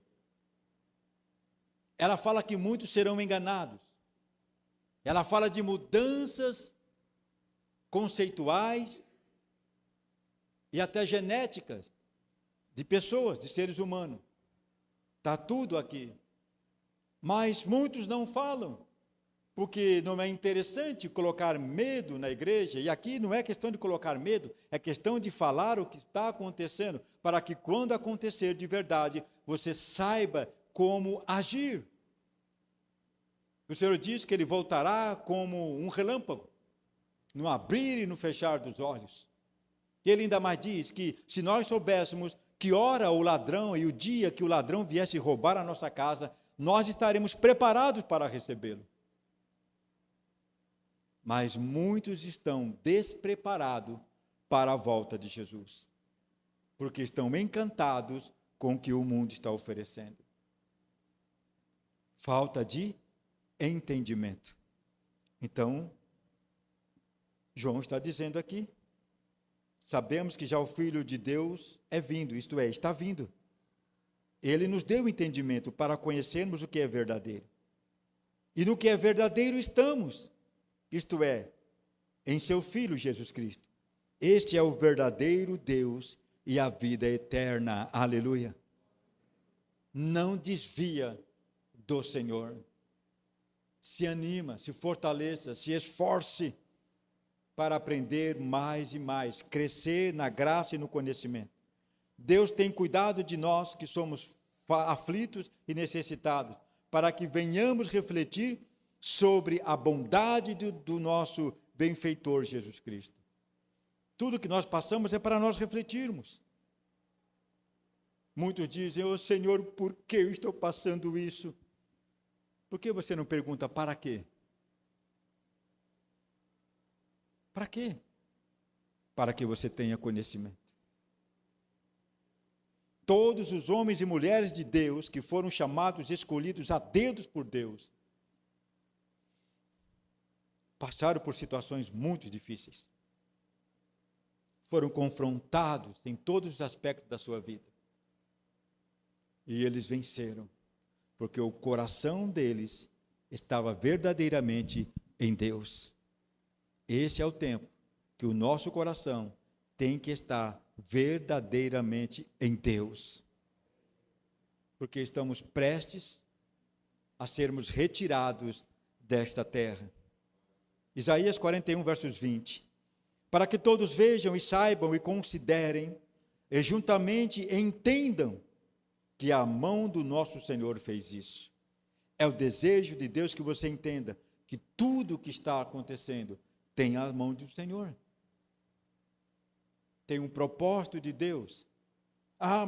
Speaker 1: Ela fala que muitos serão enganados. Ela fala de mudanças conceituais e até genéticas de pessoas, de seres humanos. Está tudo aqui. Mas muitos não falam, porque não é interessante colocar medo na igreja, e aqui não é questão de colocar medo, é questão de falar o que está acontecendo, para que quando acontecer de verdade, você saiba como agir. O Senhor diz que Ele voltará como um relâmpago, no abrir e no fechar dos olhos. E Ele ainda mais diz que se nós soubéssemos que hora o ladrão e o dia que o ladrão viesse roubar a nossa casa, nós estaremos preparados para recebê-lo. Mas muitos estão despreparados para a volta de Jesus, porque estão encantados com o que o mundo está oferecendo. Falta de entendimento. Então, João está dizendo aqui, sabemos que já o Filho de Deus é vindo, isto é, está vindo. Ele nos deu entendimento para conhecermos o que é verdadeiro. E no que é verdadeiro estamos, isto é, em seu Filho Jesus Cristo. Este é o verdadeiro Deus e a vida eterna. Aleluia. Não desvia do Senhor. Se anima, se fortaleça, se esforce para aprender mais e mais, crescer na graça e no conhecimento. Deus tem cuidado de nós que somos aflitos e necessitados, para que venhamos refletir sobre a bondade do nosso benfeitor Jesus Cristo. Tudo que nós passamos é para nós refletirmos. Muitos dizem, Senhor, por que eu estou passando isso? Por que você não pergunta para quê? Para quê? Para que você tenha conhecimento. Todos os homens e mulheres de Deus que foram chamados, escolhidos a dedos por Deus, passaram por situações muito difíceis. Foram confrontados em todos os aspectos da sua vida. E eles venceram, porque o coração deles estava verdadeiramente em Deus. Esse é o tempo que o nosso coração tem que estar verdadeiramente em Deus. Porque estamos prestes a sermos retirados desta terra. Isaías 41, versos 20. Para que todos vejam e saibam e considerem, e juntamente entendam que a mão do nosso Senhor fez isso. É o desejo de Deus que você entenda que tudo o que está acontecendo tem a mão do Senhor. Tem um propósito de Deus.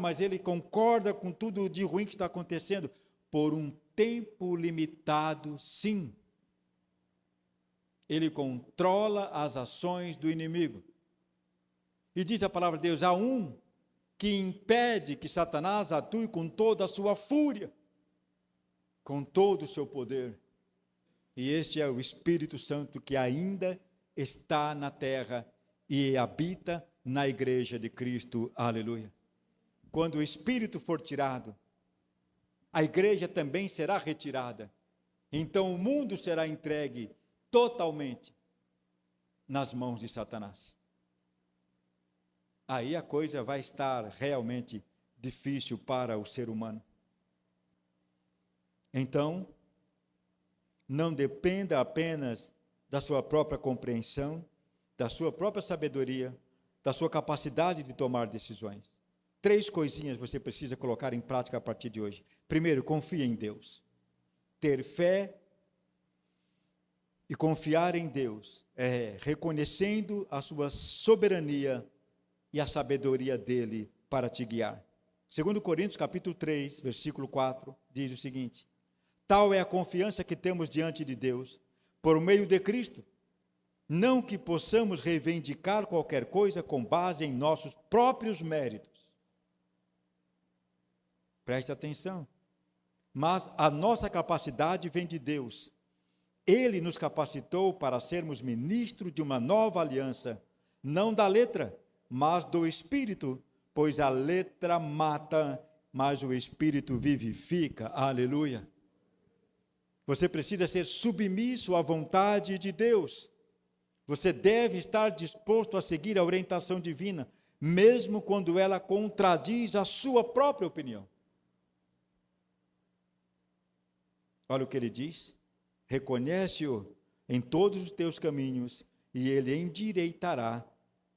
Speaker 1: Mas ele concorda com tudo de ruim que está acontecendo. Por um tempo limitado, sim. Ele controla as ações do inimigo. E diz a palavra de Deus, há um que impede que Satanás atue com toda a sua fúria. com todo o seu poder. E este é o Espírito Santo que ainda está na terra e habita na igreja de Cristo. Aleluia. Quando o Espírito for tirado, a igreja também será retirada. Então o mundo será entregue totalmente nas mãos de Satanás. Aí a coisa vai estar realmente difícil para o ser humano. Então, não dependa apenas da sua própria compreensão, da sua própria sabedoria, da sua capacidade de tomar decisões. 3 coisinhas você precisa colocar em prática a partir de hoje. Primeiro, confie em Deus. Ter fé e confiar em Deus é reconhecendo a sua soberania e a sabedoria dele para te guiar. 2 Coríntios capítulo 3, versículo 4, diz o seguinte: tal é a confiança que temos diante de Deus, por meio de Cristo, não que possamos reivindicar qualquer coisa com base em nossos próprios méritos. Preste atenção. Mas a nossa capacidade vem de Deus. Ele nos capacitou para sermos ministros de uma nova aliança, não da letra, mas do Espírito, pois a letra mata, mas o Espírito vivifica. Aleluia. Você precisa ser submisso à vontade de Deus. Você deve estar disposto a seguir a orientação divina, mesmo quando ela contradiz a sua própria opinião. Olha o que ele diz: reconhece-o em todos os teus caminhos, e ele endireitará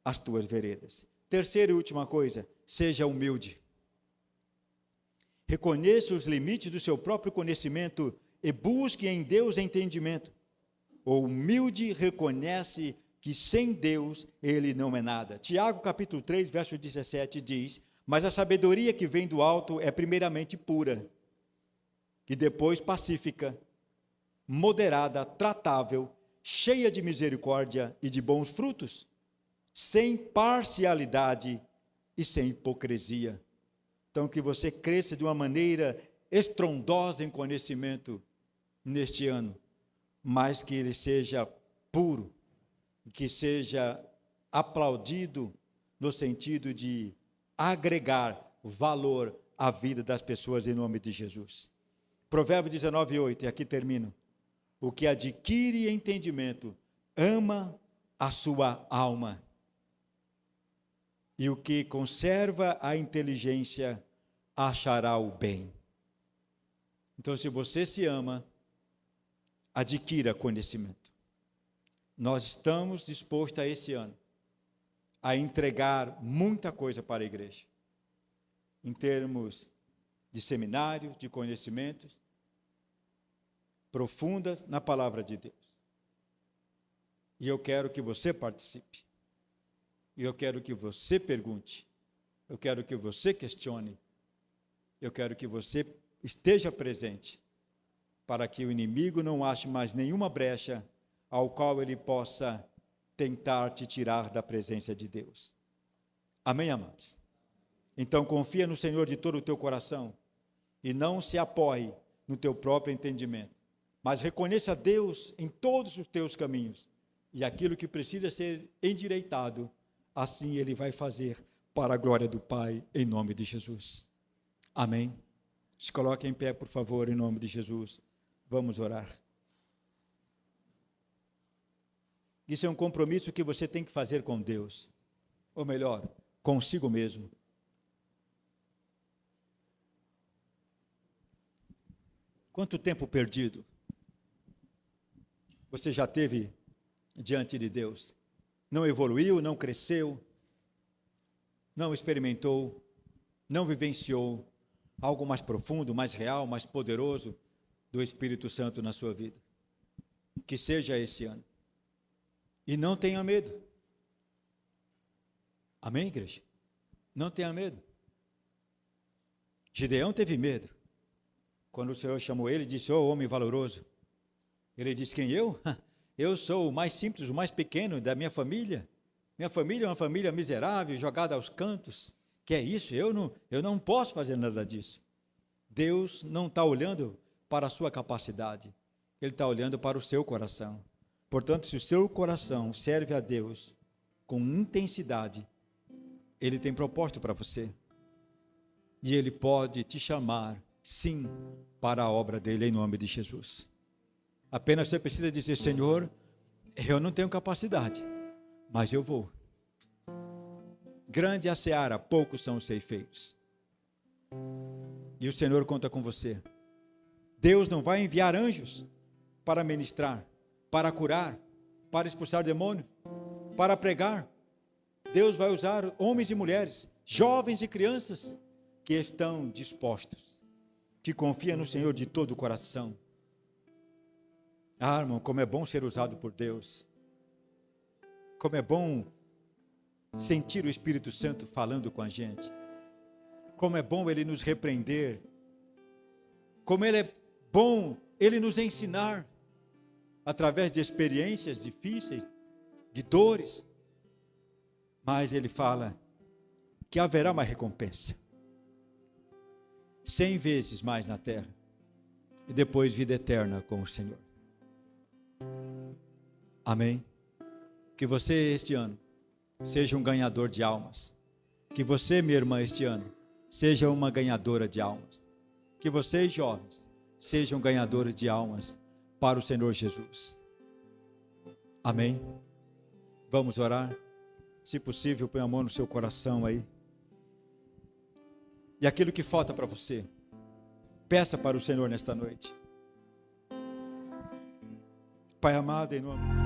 Speaker 1: as tuas veredas. Terceira e última coisa, seja humilde. Reconheça os limites do seu próprio conhecimento e busque em Deus entendimento. O humilde reconhece que sem Deus ele não é nada. Tiago capítulo 3, verso 17 diz: mas a sabedoria que vem do alto é primeiramente pura, e depois pacífica, moderada, tratável, cheia de misericórdia e de bons frutos, sem parcialidade e sem hipocrisia. Então, que você cresça de uma maneira estrondosa em conhecimento neste ano, mas que ele seja puro, que seja aplaudido no sentido de agregar valor à vida das pessoas em nome de Jesus. Provérbios 19:8, e aqui termino. O que adquire entendimento ama a sua alma, e o que conserva a inteligência achará o bem. Então, se você se ama, adquira conhecimento. Nós estamos dispostos a esse ano a entregar muita coisa para a igreja, em termos de seminários, de conhecimentos profundas na palavra de Deus. E eu quero que você participe. E eu quero que você pergunte. Eu quero que você questione. Eu quero que você esteja presente, para que o inimigo não ache mais nenhuma brecha ao qual ele possa tentar te tirar da presença de Deus. Amém, amados? Então confia no Senhor de todo o teu coração e não se apoie no teu próprio entendimento, mas reconheça Deus em todos os teus caminhos, e aquilo que precisa ser endireitado, assim ele vai fazer para a glória do Pai, em nome de Jesus. Amém? Se coloque em pé, por favor, em nome de Jesus. Vamos orar. Isso é um compromisso que você tem que fazer com Deus, ou melhor, consigo mesmo. Quanto tempo perdido você já teve diante de Deus? Não evoluiu, não cresceu, não experimentou, não vivenciou algo mais profundo, mais real, mais poderoso do Espírito Santo na sua vida. Que seja esse ano. E não tenha medo. Amém, igreja? Não tenha medo. Gideão teve medo. Quando o Senhor chamou ele, disse: "Ô homem valoroso." Ele disse: "Quem eu? Eu sou o mais simples, o mais pequeno da minha família. Minha família é uma família miserável, jogada aos cantos. Que é isso? Eu não posso fazer nada disso." Deus não está olhando para a sua capacidade, Ele está olhando para o seu coração. Portanto, se o seu coração serve a Deus com intensidade, Ele tem propósito para você. E Ele pode te chamar, sim, para a obra dEle, em nome de Jesus. Apenas você precisa dizer: Senhor, eu não tenho capacidade, mas eu vou. Grande é a seara, poucos são os ceifeiros. E o Senhor conta com você. Deus não vai enviar anjos para ministrar, para curar, para expulsar demônios, para pregar. Deus vai usar homens e mulheres, jovens e crianças, que estão dispostos, que confiam no Senhor de todo o coração. Ah, irmão, como é bom ser usado por Deus. Como é bom sentir o Espírito Santo falando com a gente. Como é bom Ele nos repreender. Como Ele é bom Ele nos ensinar, através de experiências difíceis, de dores. Mas Ele fala que haverá uma recompensa. 100 vezes mais na terra. E depois vida eterna com o Senhor. Amém? Que você este ano seja um ganhador de almas. Que você, minha irmã, este ano seja uma ganhadora de almas. Que vocês, jovens, sejam ganhadores de almas para o Senhor Jesus. Amém? Vamos orar? Se possível, põe a mão no seu coração aí. E aquilo que falta para você, peça para o Senhor nesta noite. Pai amado, em nome de